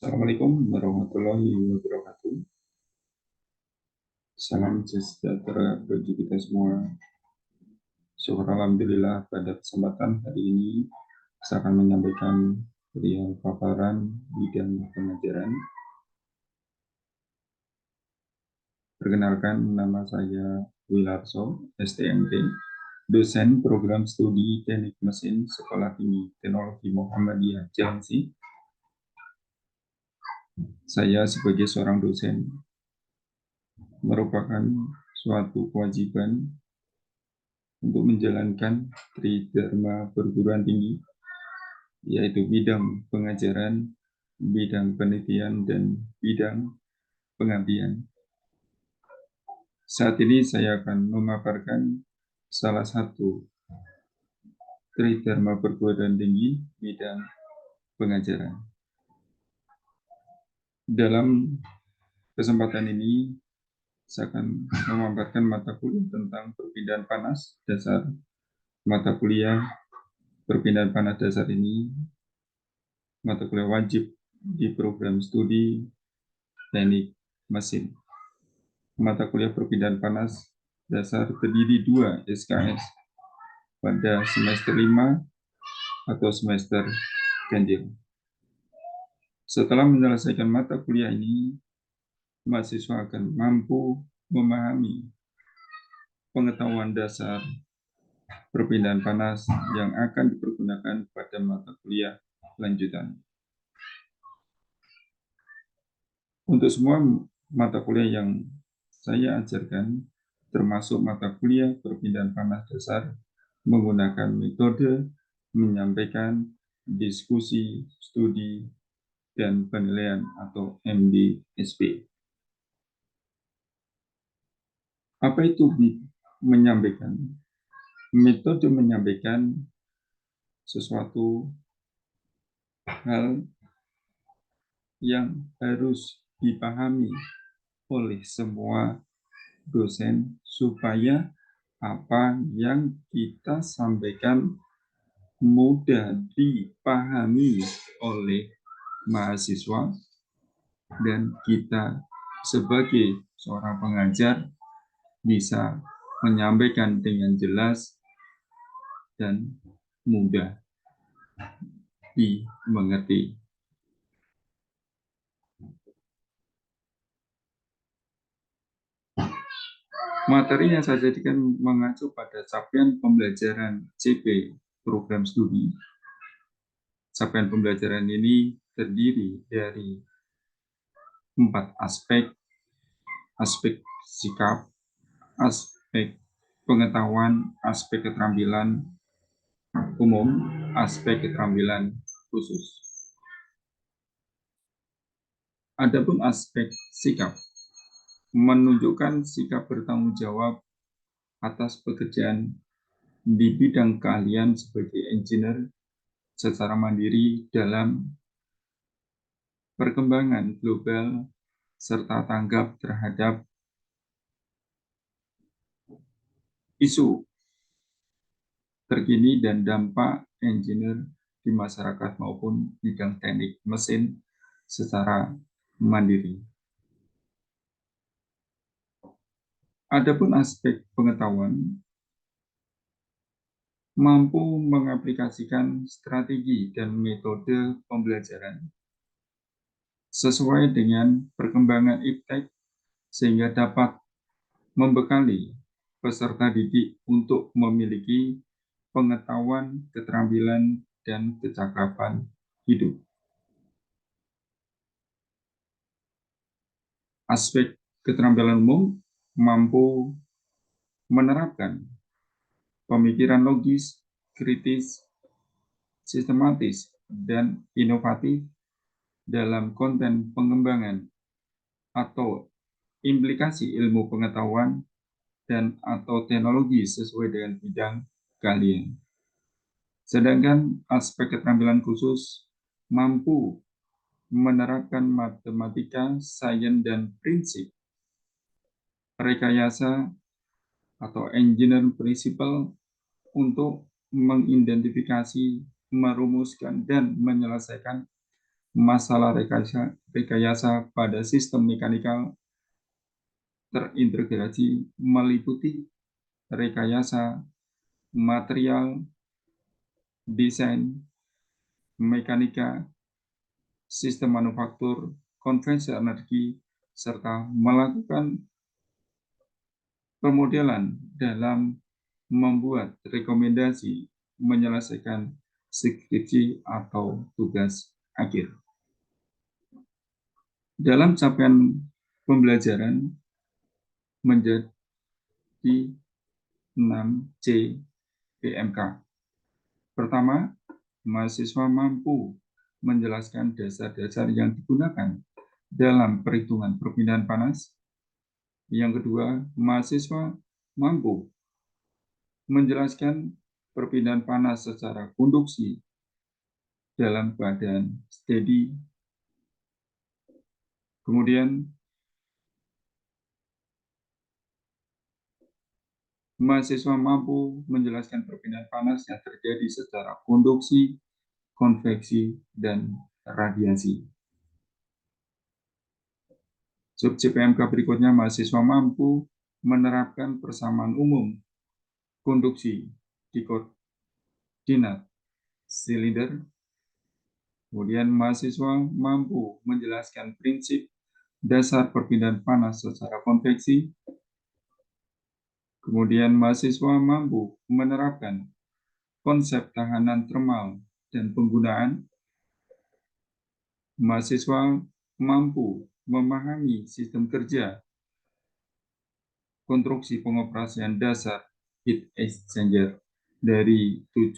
Assalamualaikum warahmatullahi wabarakatuh. Salam sejahtera bagi kita semua. Syukur alhamdulillah pada kesempatan hari ini saya akan menyampaikan beliau paparan bidang pengajaran. Perkenalkan, nama saya Wilarso, STMT, dosen program studi Teknik Mesin Sekolah Tinggi Teknologi Muhammadiyah Jamsi. Saya sebagai seorang dosen merupakan suatu kewajiban untuk menjalankan tridharma perguruan tinggi, yaitu bidang pengajaran, bidang penelitian, dan bidang pengabdian. Saat ini saya akan memaparkan salah satu tridharma perguruan tinggi bidang pengajaran. Dalam kesempatan ini, saya akan memaparkan mata kuliah tentang perpindahan panas dasar. Mata kuliah perpindahan panas dasar ini mata kuliah wajib di program studi Teknik Mesin. Mata kuliah perpindahan panas dasar terdiri 2 SKS pada semester 5 atau semester ganjil. Setelah menyelesaikan mata kuliah ini, mahasiswa akan mampu memahami pengetahuan dasar perpindahan panas yang akan dipergunakan pada mata kuliah lanjutan. Untuk semua mata kuliah yang saya ajarkan, termasuk mata kuliah perpindahan panas dasar, menggunakan metode menyampaikan diskusi, studi, dan penilaian atau MDSP. Apa itu menyampaikan? Metode menyampaikan sesuatu hal yang harus dipahami oleh semua dosen supaya apa yang kita sampaikan mudah dipahami oleh mahasiswa dan kita sebagai seorang pengajar bisa menyampaikan dengan jelas dan mudah dimengerti. Materi yang saya jadikan mengacu pada capaian pembelajaran CP program studi. Capaian pembelajaran ini terdiri dari 4 aspek: aspek sikap, aspek pengetahuan, aspek keterampilan umum, aspek keterampilan khusus. Adapun aspek sikap menunjukkan sikap bertanggung jawab atas pekerjaan di bidang keahlian sebagai engineer secara mandiri dalam perkembangan global serta tanggap terhadap isu terkini dan dampak engineer di masyarakat maupun bidang teknik mesin secara mandiri. Adapun aspek pengetahuan mampu mengaplikasikan strategi dan metode pembelajaran sesuai dengan perkembangan iptek sehingga dapat membekali peserta didik untuk memiliki pengetahuan, keterampilan, dan kecakapan hidup. Aspek keterampilan umum mampu menerapkan pemikiran logis, kritis, sistematis, dan inovatif dalam konten pengembangan atau implikasi ilmu pengetahuan dan atau teknologi sesuai dengan bidang keahlian. Sedangkan aspek keterampilan khusus mampu menerapkan matematika, sains, dan prinsip rekayasa atau engineering principle untuk mengidentifikasi, merumuskan, dan menyelesaikan masalah rekayasa pada sistem mekanikal terintegrasi meliputi rekayasa material, desain, mekanika, sistem manufaktur, konversi energi, serta melakukan pemodelan dalam membuat rekomendasi menyelesaikan skripsi atau tugas akhir. Dalam capaian pembelajaran menjadi 6C PMK. Pertama, mahasiswa mampu menjelaskan dasar-dasar yang digunakan dalam perhitungan perpindahan panas. Yang kedua, mahasiswa mampu menjelaskan perpindahan panas secara konduksi dalam keadaan steady. Kemudian, mahasiswa mampu menjelaskan perpindahan panas yang terjadi secara konduksi, konveksi, dan radiasi. Sub CPMK berikutnya, mahasiswa mampu menerapkan persamaan umum konduksi di koordinat silinder. Kemudian mahasiswa mampu menjelaskan prinsip dasar perpindahan panas secara konveksi. Kemudian mahasiswa mampu menerapkan konsep tahanan termal dan penggunaan. Mahasiswa mampu memahami sistem kerja konstruksi pengoperasian dasar heat exchanger dari 7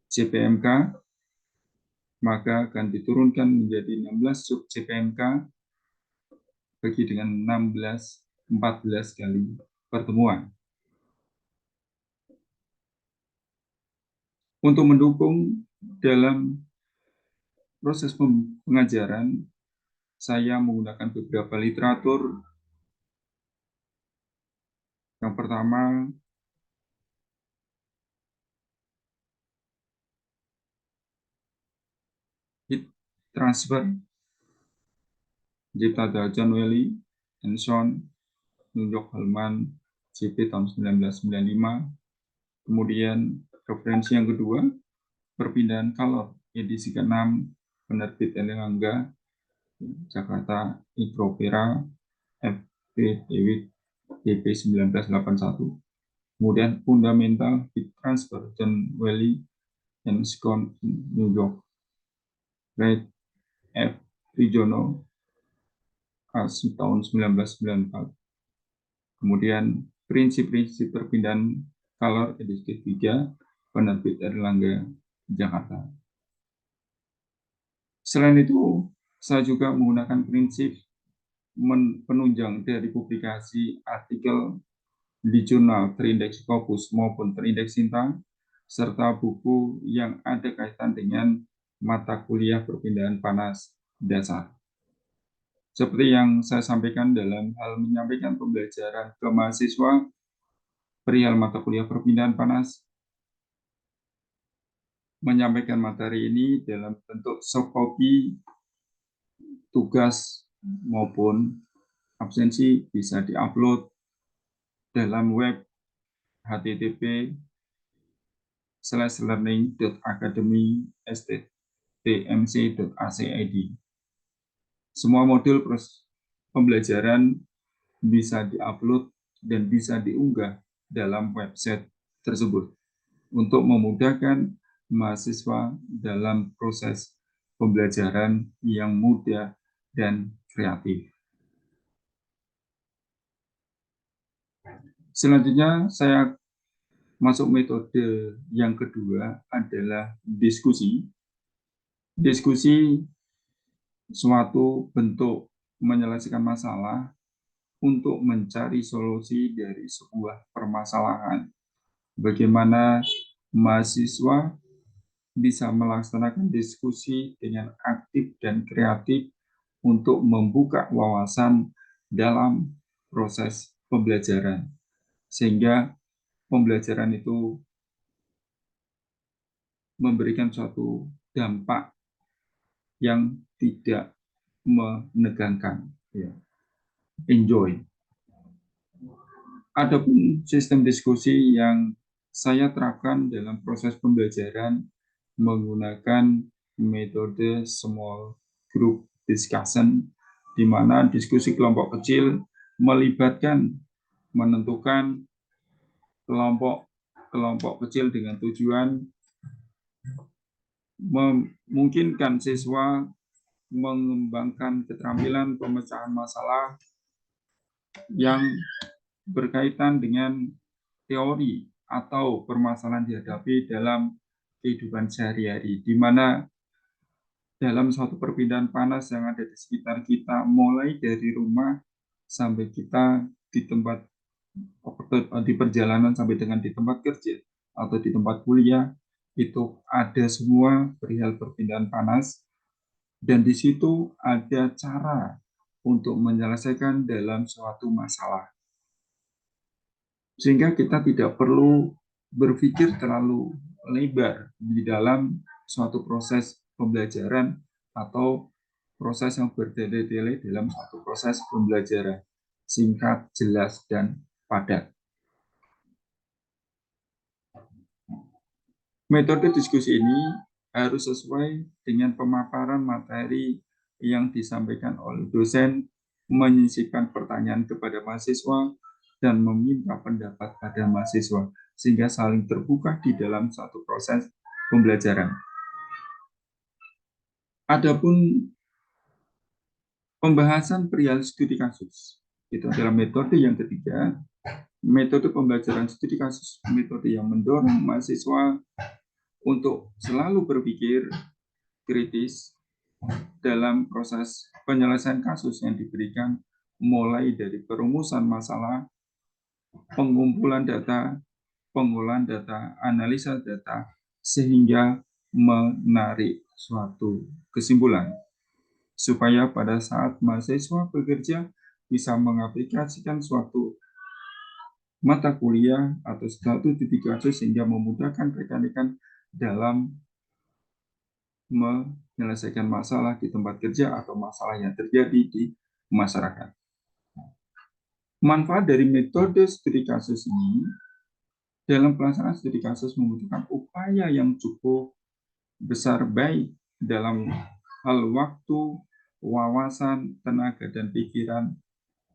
CPMK, maka akan diturunkan menjadi 16 sub CPMK bagi dengan 14 kali pertemuan. Untuk mendukung dalam proses pengajaran, saya menggunakan beberapa literatur. Yang pertama, heat transfer, Cipta John Welly, and Son, New York Hellman, CP tahun 1995. Kemudian referensi yang kedua, perpindahan kalor, edisi ke-6, penerbit Erlangga, Jakarta, Ikropera, FP Dewitt, DP 1981. Kemudian fundamental heat transfer, John Welly and Scott, New York, Wright, F. Rijono, tahun 1994. Kemudian prinsip-prinsip perpindahan kalor edisi ketiga, penerbit Erlangga, Jakarta. Selain itu, saya juga menggunakan prinsip penunjang dari publikasi artikel di jurnal terindeks Scopus maupun terindeks Sintang, serta buku yang ada kaitan dengan mata kuliah perpindahan panas dasar. Seperti yang saya sampaikan dalam hal menyampaikan pembelajaran ke mahasiswa perihal mata kuliah perpindahan panas, menyampaikan materi ini dalam bentuk soft copy, tugas maupun absensi bisa diupload dalam web http://learning.academy.stmc.ac.id. Semua modul pembelajaran bisa diupload dan bisa diunggah dalam website tersebut untuk memudahkan mahasiswa dalam proses pembelajaran yang mudah dan kreatif. Selanjutnya, saya masuk metode yang kedua adalah diskusi. Diskusi suatu bentuk menyelesaikan masalah untuk mencari solusi dari sebuah permasalahan. Bagaimana mahasiswa bisa melaksanakan diskusi dengan aktif dan kreatif untuk membuka wawasan dalam proses pembelajaran, sehingga pembelajaran itu memberikan suatu dampak yang tidak menegangkan, ya. Enjoy. Adapun sistem diskusi yang saya terapkan dalam proses pembelajaran menggunakan metode small group discussion, di mana diskusi kelompok kecil melibatkan menentukan kelompok kecil dengan tujuan memungkinkan siswa mengembangkan keterampilan pemecahan masalah yang berkaitan dengan teori atau permasalahan dihadapi dalam kehidupan sehari-hari, di mana dalam suatu perpindahan panas yang ada di sekitar kita, mulai dari rumah sampai kita di tempat di perjalanan sampai dengan di tempat kerja atau di tempat kuliah, itu ada semua perihal perpindahan panas, dan di situ ada cara untuk menyelesaikan dalam suatu masalah. Sehingga kita tidak perlu berpikir terlalu lebar di dalam suatu proses pembelajaran atau proses yang bertele-tele dalam suatu proses pembelajaran. Singkat, jelas, dan padat. Metode diskusi ini harus sesuai dengan pemaparan materi yang disampaikan oleh dosen, menyisipkan pertanyaan kepada mahasiswa, dan meminta pendapat pada mahasiswa, sehingga saling terbuka di dalam satu proses pembelajaran. Adapun pembahasan perihal studi kasus, itu adalah metode yang ketiga, metode pembelajaran studi kasus, metode yang mendorong mahasiswa untuk selalu berpikir kritis dalam proses penyelesaian kasus yang diberikan, mulai dari perumusan masalah, pengumpulan data, pengolahan data, analisa data, sehingga menarik suatu kesimpulan, supaya pada saat mahasiswa bekerja bisa mengaplikasikan suatu mata kuliah atau suatu studi kasus sehingga memudahkan rekan-rekan dalam menyelesaikan masalah di tempat kerja atau masalah yang terjadi di masyarakat. Manfaat dari metode studi kasus ini dalam pelaksanaan studi kasus membutuhkan upaya yang cukup besar, baik dalam hal waktu, wawasan, tenaga, dan pikiran,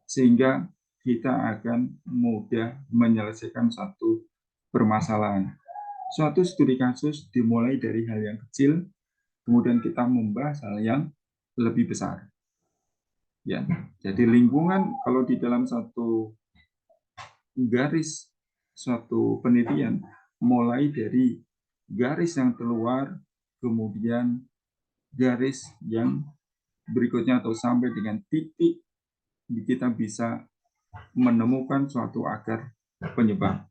sehingga kita akan mudah menyelesaikan satu permasalahan. Suatu studi kasus dimulai dari hal yang kecil, kemudian kita membahas hal yang lebih besar. Ya, jadi lingkungan kalau di dalam satu garis suatu penelitian, mulai dari garis yang keluar, kemudian garis yang berikutnya atau sampai dengan titik kita bisa menemukan suatu akar penyebab.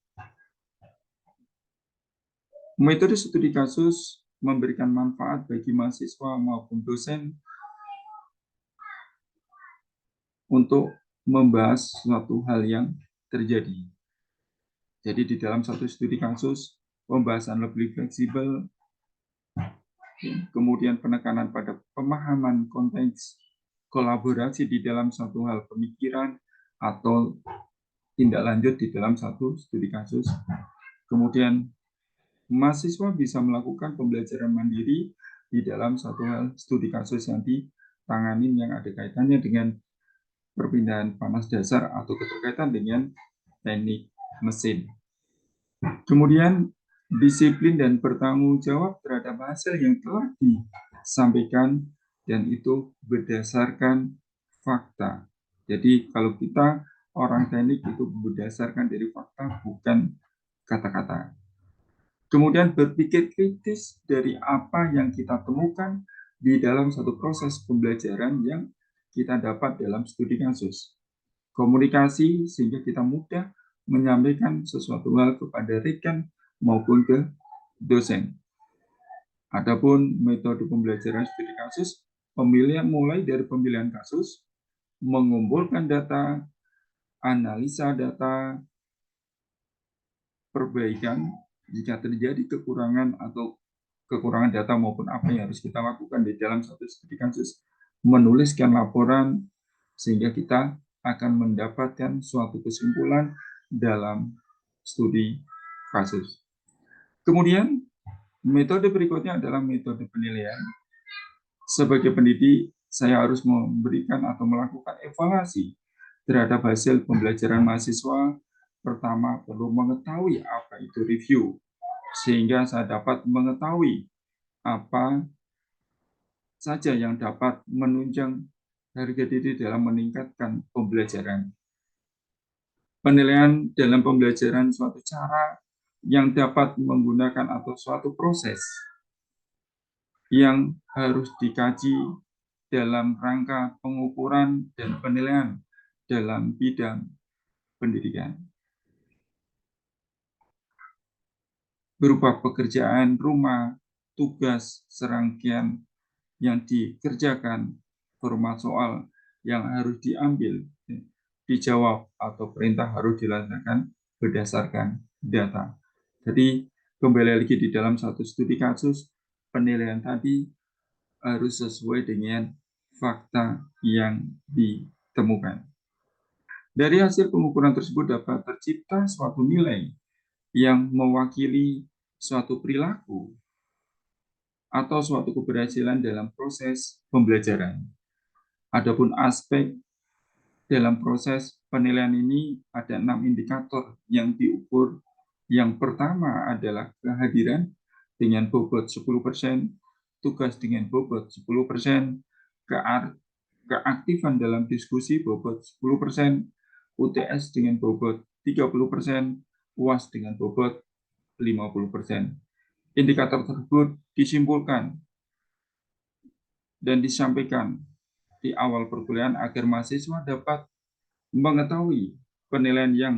Metode studi kasus memberikan manfaat bagi mahasiswa maupun dosen untuk membahas suatu hal yang terjadi. Jadi di dalam satu studi kasus, pembahasan lebih fleksibel, kemudian penekanan pada pemahaman konteks, kolaborasi di dalam satu hal pemikiran, atau tindak lanjut di dalam satu studi kasus. Kemudian mahasiswa bisa melakukan pembelajaran mandiri di dalam satu hal studi kasus yang ditangani yang ada kaitannya dengan perpindahan panas dasar atau keterkaitan dengan teknik mesin. Kemudian disiplin dan bertanggung jawab terhadap hasil yang telah disampaikan, dan itu berdasarkan fakta. Jadi kalau kita orang teknik itu berdasarkan dari fakta, bukan kata-kata. Kemudian berpikir kritis dari apa yang kita temukan di dalam satu proses pembelajaran yang kita dapat dalam studi kasus. Komunikasi sehingga kita mudah menyampaikan sesuatu hal kepada rekan maupun ke dosen. Adapun metode pembelajaran studi kasus, pemilihan mulai dari pemilihan kasus, mengumpulkan data, analisa data, perbaikan jika terjadi kekurangan atau kekurangan data maupun apa yang harus kita lakukan di dalam satu studi kasus, menuliskan laporan sehingga kita akan mendapatkan suatu kesimpulan dalam studi kasus. Kemudian metode berikutnya adalah metode penilaian. Sebagai pendidik, saya harus memberikan atau melakukan evaluasi terhadap hasil pembelajaran mahasiswa. Pertama, perlu mengetahui apa itu review, sehingga saya dapat mengetahui apa saja yang dapat menunjang harga diri dalam meningkatkan pembelajaran. Penilaian dalam pembelajaran suatu cara yang dapat menggunakan atau suatu proses yang harus dikaji dalam rangka pengukuran dan penilaian dalam bidang pendidikan. Berupa pekerjaan rumah, tugas, serangkaian yang dikerjakan, format soal yang harus diambil, dijawab, atau perintah harus dilaksanakan berdasarkan data. Jadi, kembali lagi di dalam satu studi kasus, penilaian tadi harus sesuai dengan fakta yang ditemukan. Dari hasil pengukuran tersebut dapat tercipta suatu nilai yang mewakili suatu perilaku atau suatu keberhasilan dalam proses pembelajaran. Adapun aspek dalam proses penilaian ini ada 6 indikator yang diukur. Yang pertama adalah kehadiran dengan bobot 10%, tugas dengan bobot 10%, keaktifan dalam diskusi bobot 10%, UTS dengan bobot 30%, UAS dengan bobot 50%. Indikator tersebut disimpulkan dan disampaikan di awal perkuliahan agar mahasiswa dapat mengetahui penilaian yang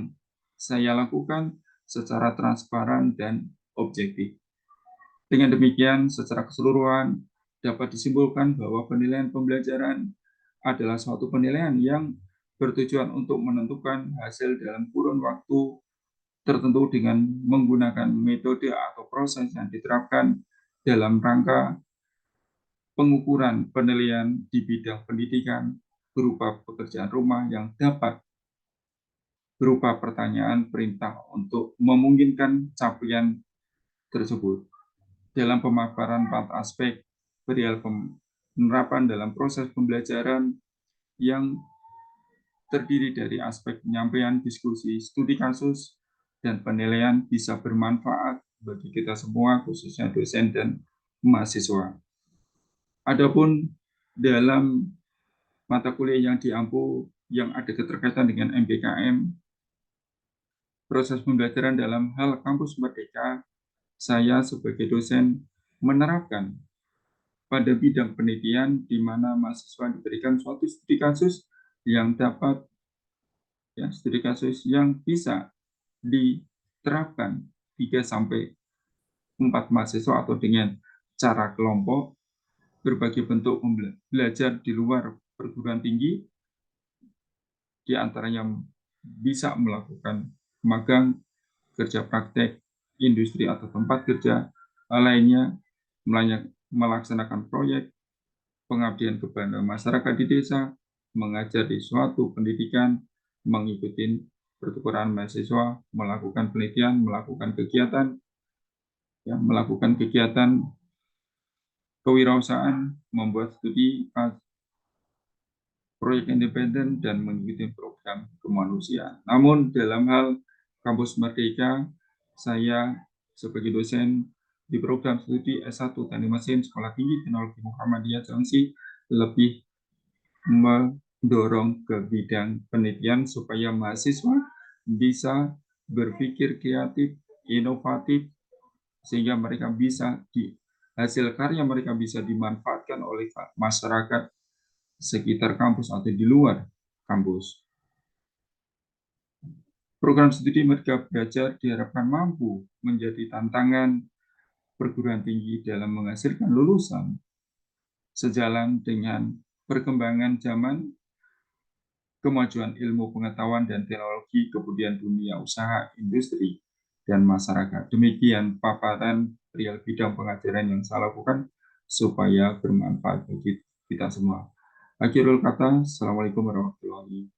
saya lakukan secara transparan dan objektif. Dengan demikian, secara keseluruhan dapat disimpulkan bahwa penilaian pembelajaran adalah suatu penilaian yang bertujuan untuk menentukan hasil dalam kurun waktu tertentu dengan menggunakan metode atau proses yang diterapkan dalam rangka pengukuran penilaian di bidang pendidikan berupa pekerjaan rumah yang dapat berupa pertanyaan perintah untuk memungkinkan capaian tersebut. Dalam pemaparan 4 aspek perihal penerapan dalam proses pembelajaran yang terdiri dari aspek penyampaian, diskusi, studi kasus, dan penilaian bisa bermanfaat bagi kita semua, khususnya dosen dan mahasiswa. Adapun dalam mata kuliah yang diampu yang ada keterkaitan dengan MBKM, proses pembelajaran dalam hal kampus merdeka, saya sebagai dosen menerapkan pada bidang penelitian di mana mahasiswa diberikan suatu studi kasus yang dapat studi kasus yang bisa diterapkan 3 sampai 4 mahasiswa atau dengan cara kelompok, berbagai bentuk belajar di luar perguruan tinggi, di antaranya bisa melakukan magang, kerja praktek, industri atau tempat kerja lainnya, melaksanakan proyek, pengabdian kepada masyarakat di desa, mengajar di suatu pendidikan, mengikuti pertukaran mahasiswa, melakukan penelitian, melakukan kegiatan kewirausahaan, membuat studi proyek independen, dan mengikuti program kemanusiaan. Namun dalam hal kampus merdeka, saya sebagai dosen di program studi S1 Teknik Mesin Sekolah Tinggi Teknologi Muhammadiyah Cilengsi lebih mendorong ke bidang penelitian supaya mahasiswa bisa berpikir kreatif, inovatif, sehingga mereka bisa hasil karya mereka bisa dimanfaatkan oleh masyarakat sekitar kampus atau di luar kampus. Program studi Merdeka Belajar diharapkan mampu menjadi tantangan perguruan tinggi dalam menghasilkan lulusan sejalan dengan perkembangan zaman, kemajuan ilmu pengetahuan dan teknologi, kemudian dunia usaha, industri, dan masyarakat. Demikian paparan perihal bidang pengajaran yang saya lakukan supaya bermanfaat bagi kita semua. Akhirul kata, Assalamualaikum warahmatullahi